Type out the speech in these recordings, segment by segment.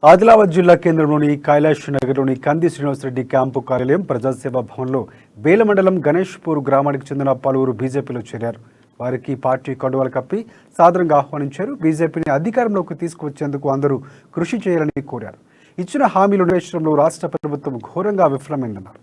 ఆదిలాబాద్ జిల్లా కేంద్రంలోని కైలాష్ నగర్లోని కంది శ్రీనివాసరెడ్డి క్యాంపు కార్యాలయం ప్రజాసేవా భవన్లో బేల మండలం గణేష్పూర్ గ్రామానికి చెందిన పలువురు బీజేపీలో చేరారు. వారికి పార్టీ కండువాలు కప్పి సాదరంగా ఆహ్వానించారు. బీజేపీని అధికారంలోకి తీసుకువచ్చేందుకు అందరూ కృషి చేయాలని కోరారు. ఇచ్చిన హామీలు నెరవేర్చడంలో రాష్ట్ర ప్రభుత్వం ఘోరంగా విఫలమైందన్నారు.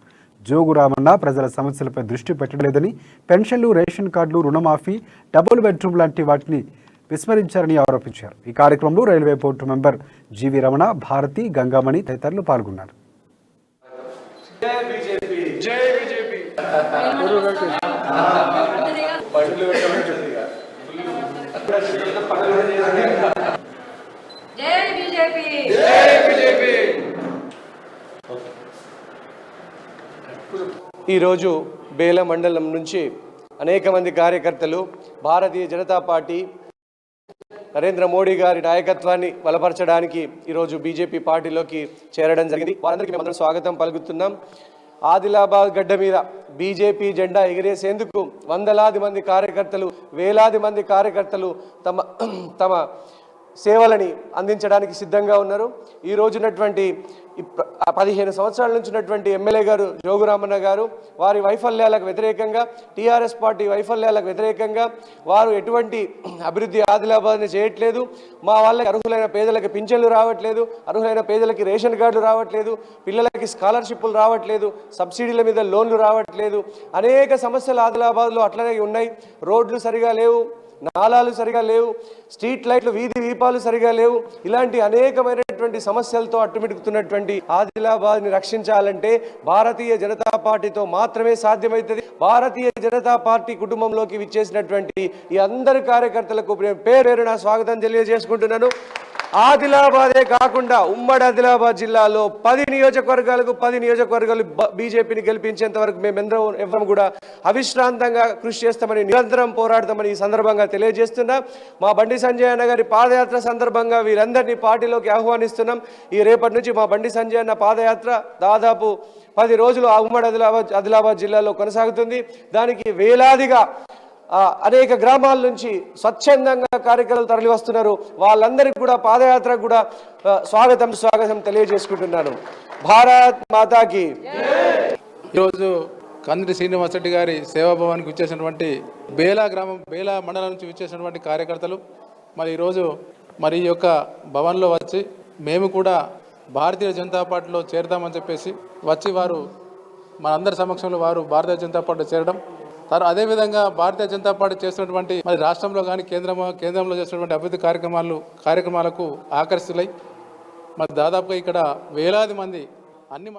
జోగు రామన్న ప్రజల సమస్యలపై దృష్టి పెట్టలేదని, పెన్షన్లు, రేషన్ కార్డులు, రుణమాఫీ, డబుల్ బెడ్రూమ్ లాంటి వాటిని విస్మరించారని ఆరోపించారు. ఈ కార్యక్రమంలో రైల్వే బోర్డు మెంబర్ జీవి రమణ, భారతి, గంగామణి తదితరులు పాల్గొన్నారు. ఈరోజు బేల మండలం నుంచి అనేక మంది కార్యకర్తలు భారతీయ జనతా పార్టీ నరేంద్ర మోడీ గారి నాయకత్వాన్ని బలపరచడానికి ఈరోజు బీజేపీ పార్టీలోకి చేరడం జరిగింది. వారందరికీ మేము స్వాగతం పలుకుతున్నాం. ఆదిలాబాద్ గడ్డ మీద బీజేపీ జెండా ఎగిరేసేందుకు వందలాది మంది కార్యకర్తలు, వేలాది మంది కార్యకర్తలు తమ సేవలని అందించడానికి సిద్ధంగా ఉన్నారు. ఈ రోజునటువంటి 15 సంవత్సరాల నుంచి ఉన్నటువంటి ఎమ్మెల్యే గారు జోగు రామన్న గారు వారి వైఫల్యాలకు వ్యతిరేకంగా, టీఆర్ఎస్ పార్టీ వైఫల్యాలకు వ్యతిరేకంగా వారు ఎటువంటి అభివృద్ధి ఆదిలాబాద్ని చేయట్లేదు. మా వాళ్ళకి అర్హులైన పేదలకు పింఛన్లు రావట్లేదు, అర్హులైన పేదలకి రేషన్ కార్డులు రావట్లేదు, పిల్లలకి స్కాలర్షిప్లు రావట్లేదు, సబ్సిడీల మీద లోన్లు రావట్లేదు. అనేక సమస్యలు ఆదిలాబాద్లో అట్లనే ఉన్నాయి. రోడ్లు సరిగా లేవు, నాలాలు సరిగా లేవు, స్ట్రీట్ లైట్లు, వీధి దీపాలు సరిగా లేవు. ఇలాంటి అనేకమైనటువంటి సమస్యలతో అట్టుమిడుకుతున్నటువంటి ఆదిలాబాద్ని రక్షించాలంటే భారతీయ జనతా పార్టీతో మాత్రమే సాధ్యమవుతుంది. భారతీయ జనతా పార్టీ కుటుంబంలోకి విచ్చేసినటువంటి ఈ అందరి కార్యకర్తలకు పేరున స్వాగతం తెలియజేసుకుంటున్నాను. ఆదిలాబాదే కాకుండా ఉమ్మడి ఆదిలాబాద్ జిల్లాలో 10 నియోజకవర్గాలు బీజేపీని గెలిపించేంత వరకు మేమెందరం కూడా అవిశ్రాంతంగా కృషి చేస్తామని, నిరంతరం పోరాడతామని ఈ సందర్భంగా తెలియజేస్తున్నాం. మా బండి సంజయ్ అన్న గారి పాదయాత్ర సందర్భంగా వీరందరినీ పార్టీలోకి ఆహ్వానిస్తున్నాం. ఈ రేపటి నుంచి మా బండి సంజయ్ అన్న పాదయాత్ర దాదాపు 10 రోజులు ఉమ్మడి ఆదిలాబాద్ జిల్లాలో కొనసాగుతుంది. దానికి వేలాదిగా అనేక గ్రామాల నుంచి స్వచ్ఛందంగా కార్యకర్తలు తరలి వస్తున్నారు. వాళ్ళందరికీ కూడా పాదయాత్రకు కూడా స్వాగతం తెలియజేసుకుంటున్నాను. భారత్ మాతాకి. ఈరోజు కంది శ్రీనివాసరెడ్డి గారి సేవాభవన్కి విచ్చేసినటువంటి బేలా మండలం నుంచి విచ్చేసినటువంటి కార్యకర్తలు ఈరోజు ఈ యొక్క భవన్లో వచ్చి మేము కూడా భారతీయ జనతా పార్టీలో చేరదామని చెప్పేసి వచ్చి వారు మనందరి సమక్షంలో వారు భారతీయ జనతా పార్టీలో చేరడం, అదేవిధంగా భారతీయ జనతా పార్టీ చేస్తున్నటువంటి రాష్ట్రంలో కానీ కేంద్రంలో చేస్తున్నటువంటి అభివృద్ధి కార్యక్రమాలకు ఆకర్షితులై దాదాపుగా ఇక్కడ వేలాది మంది అన్ని